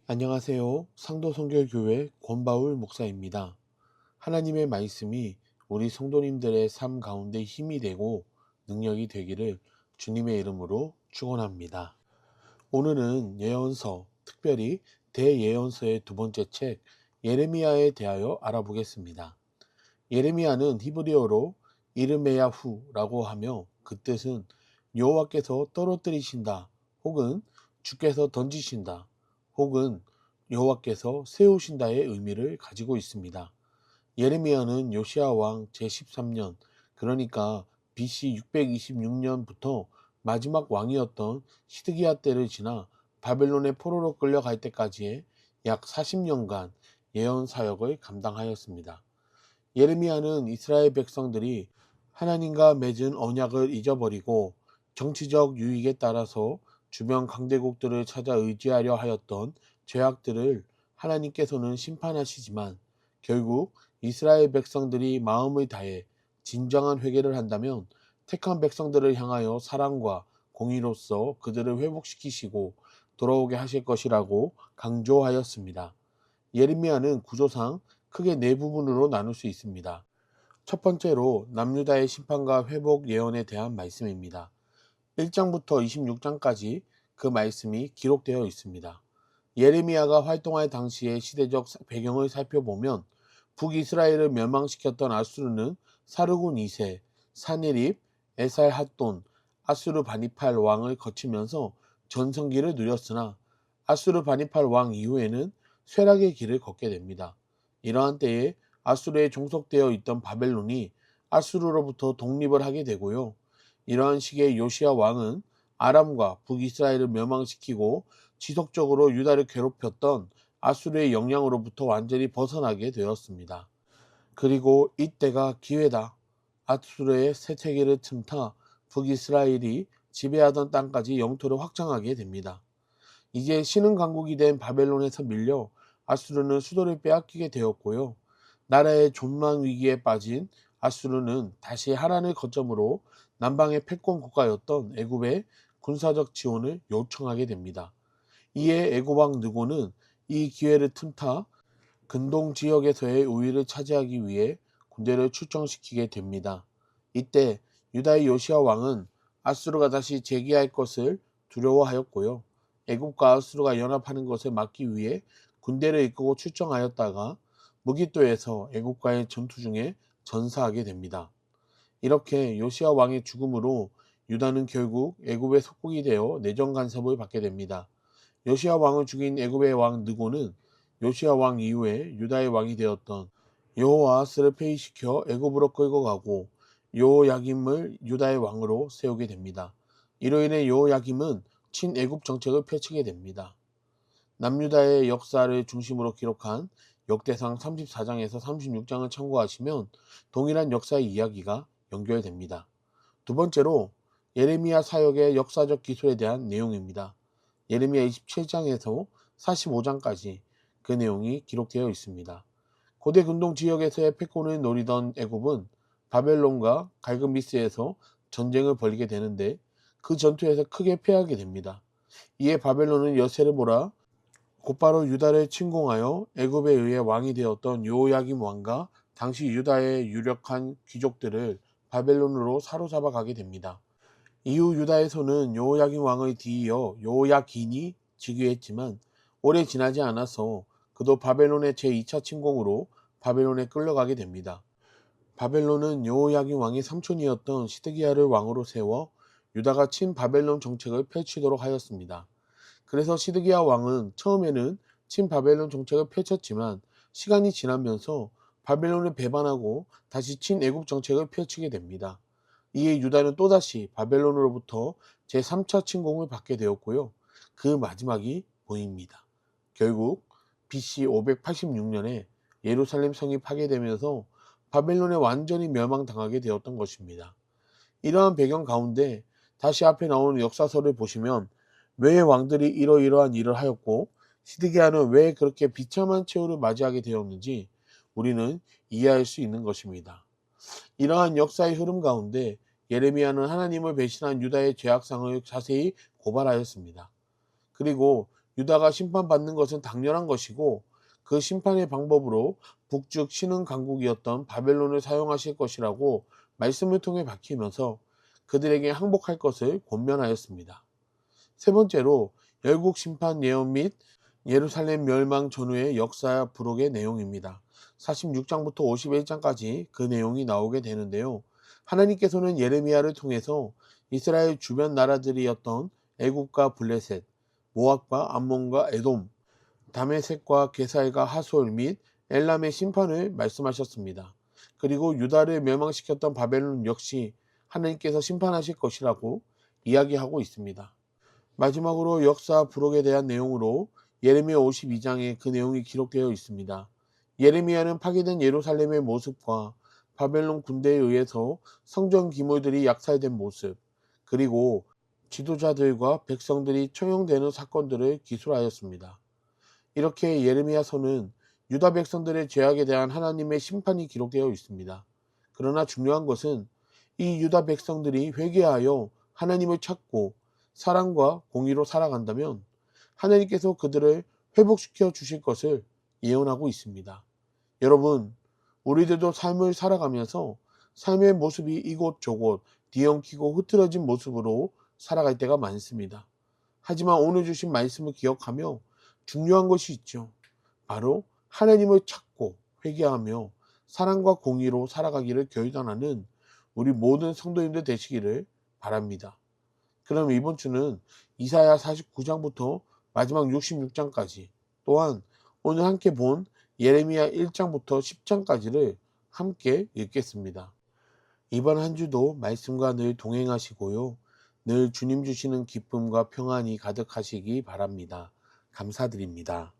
안녕하세요. 상도선교교회 권바울 목사입니다. 하나님의 말씀이 우리 성도님들의 삶 가운데 힘이 되고 능력이 되기를 주님의 이름으로 축원합니다. 오늘은 예언서, 특별히 대예언서의 두 번째 책 예레미야에 대하여 알아보겠습니다. 예레미야는 히브리어로 이르메야후라고 하며 그 뜻은 여호와께서 떨어뜨리신다 혹은 주께서 던지신다 혹은 여호와께서 세우신다의 의미를 가지고 있습니다. 예레미야는 요시야 왕 제13년, 그러니까 BC 626년부터 마지막 왕이었던 시드기야 때를 지나 바벨론의 포로로 끌려갈 때까지의 약 40년간 예언 사역을 감당하였습니다. 예레미야는 이스라엘 백성들이 하나님과 맺은 언약을 잊어버리고 정치적 유익에 따라서 주변 강대국들을 찾아 의지하려 하였던 죄악들을 하나님께서는 심판하시지만, 결국 이스라엘 백성들이 마음을 다해 진정한 회개를 한다면 택한 백성들을 향하여 사랑과 공의로서 그들을 회복시키시고 돌아오게 하실 것이라고 강조하였습니다. 예레미야는 구조상 크게 네 부분으로 나눌 수 있습니다. 첫 번째로 남유다의 심판과 회복 예언에 대한 말씀입니다. 1장부터 26장까지 그 말씀이 기록되어 있습니다. 예레미야가 활동할 당시의 시대적 배경을 살펴보면 북이스라엘을 멸망시켰던 아수르는 사르곤 2세, 사네립, 에살핫돈, 아수르 바니팔 왕을 거치면서 전성기를 누렸으나 아수르 바니팔 왕 이후에는 쇠락의 길을 걷게 됩니다. 이러한 때에 아수르에 종속되어 있던 바벨론이 아수르로부터 독립을 하게 되고요. 이러한 시기에 요시야 왕은 아람과 북이스라엘을 멸망시키고 지속적으로 유다를 괴롭혔던 아수르의 영향으로부터 완전히 벗어나게 되었습니다. 그리고 이때가 기회다. 아수르의 새 세계를 틈타 북이스라엘이 지배하던 땅까지 영토를 확장하게 됩니다. 이제 신흥 강국이 된 바벨론에서 밀려 아수르는 수도를 빼앗기게 되었고요. 나라의 존망 위기에 빠진 아수르는 다시 하란을 거점으로 남방의 패권 국가였던 애굽의 군사적 지원을 요청하게 됩니다. 이에 애굽 왕 느고는 이 기회를 틈타 근동 지역에서의 우위를 차지하기 위해 군대를 출정시키게 됩니다. 이때 유다의 요시야 왕은 아수르가 다시 재기할 것을 두려워하였고요. 애굽과 아수르가 연합하는 것을 막기 위해 군대를 이끌고 출정하였다가 무기또에서 애굽과의 전투 중에 전사하게 됩니다. 이렇게 요시야 왕의 죽음으로 유다는 결국 애굽의 속국이 되어 내정 간섭을 받게 됩니다. 요시야 왕을 죽인 애굽의 왕 느고는 요시야 왕 이후에 유다의 왕이 되었던 여호아스를 폐위시켜 애굽으로 끌고 가고 여호야김을 유다의 왕으로 세우게 됩니다. 이로 인해 여호야김은 친애굽 정책을 펼치게 됩니다. 남유다의 역사를 중심으로 기록한 역대상 34장에서 36장을 참고하시면 동일한 역사의 이야기가 연결됩니다. 두 번째로 예레미야 사역의 역사적 기술에 대한 내용입니다. 예레미야 27장에서 45장까지 그 내용이 기록되어 있습니다. 고대 근동 지역에서의 패권을 노리던 애굽은 바벨론과 갈그미스에서 전쟁을 벌이게 되는데 그 전투에서 크게 패하게 됩니다. 이에 바벨론은 여세를 몰아 곧바로 유다를 침공하여 애굽에 의해 왕이 되었던 여호야김 왕과 당시 유다의 유력한 귀족들을 바벨론으로 사로잡아 가게 됩니다. 이후 유다에서는 여호야김 왕의 뒤이어 여호야긴이 즉위했지만 오래 지나지 않아서 그도 바벨론의 제2차 침공으로 바벨론에 끌려가게 됩니다. 바벨론은 여호야김 왕의 삼촌이었던 시드기야를 왕으로 세워 유다가 친바벨론 정책을 펼치도록 하였습니다. 그래서 시드기야 왕은 처음에는 친바벨론 정책을 펼쳤지만 시간이 지나면서 바벨론을 배반하고 다시 친애굽 정책을 펼치게 됩니다. 이에 유다는 또다시 바벨론으로부터 제3차 침공을 받게 되었고요. 그 마지막이 보입니다. 결국 BC 586년에 예루살렘 성이 파괴되면서 바벨론에 완전히 멸망당하게 되었던 것입니다. 이러한 배경 가운데 다시 앞에 나오는 역사서를 보시면 왜 왕들이 이러이러한 일을 하였고 시드기야는 왜 그렇게 비참한 최후를 맞이하게 되었는지 우리는 이해할 수 있는 것입니다. 이러한 역사의 흐름 가운데 예레미야는 하나님을 배신한 유다의 죄악상을 자세히 고발하였습니다. 그리고 유다가 심판받는 것은 당연한 것이고 그 심판의 방법으로 북측 신흥 강국이었던 바벨론을 사용하실 것이라고 말씀을 통해 밝히면서 그들에게 항복할 것을 권면하였습니다. 세 번째로 열국 심판 예언 및 예루살렘 멸망 전후의 역사 부록의 내용입니다. 46장부터 51장까지 그 내용이 나오게 되는데요. 하나님께서는 예레미야를 통해서 이스라엘 주변 나라들이었던 애굽과 블레셋, 모압과 암몬과 에돔, 다메섹과 게살과 하솔 및 엘람의 심판을 말씀하셨습니다. 그리고 유다를 멸망시켰던 바벨론 역시 하나님께서 심판하실 것이라고 이야기하고 있습니다. 마지막으로 역사 부록에 대한 내용으로 예레미야 52장에 그 내용이 기록되어 있습니다. 예레미야는 파괴된 예루살렘의 모습과 바벨론 군대에 의해서 성전 기물들이 약살된 모습, 그리고 지도자들과 백성들이 처형되는 사건들을 기술하였습니다. 이렇게 예레미야서는 유다 백성들의 죄악에 대한 하나님의 심판이 기록되어 있습니다. 그러나 중요한 것은 이 유다 백성들이 회개하여 하나님을 찾고 사랑과 공의로 살아간다면 하나님께서 그들을 회복시켜 주실 것을 예언하고 있습니다. 여러분, 우리들도 삶을 살아가면서 삶의 모습이 이곳저곳 뒤엉키고 흐트러진 모습으로 살아갈 때가 많습니다. 하지만 오늘 주신 말씀을 기억하며 중요한 것이 있죠. 바로 하나님을 찾고 회개하며 사랑과 공의로 살아가기를 결단하는 우리 모든 성도님들 되시기를 바랍니다. 그럼 이번 주는 이사야 49장부터 마지막 66장까지, 또한 오늘 함께 본 예레미야 1장부터 10장까지를 함께 읽겠습니다. 이번 한 주도 말씀과 늘 동행하시고요. 늘 주님 주시는 기쁨과 평안이 가득하시기 바랍니다. 감사드립니다.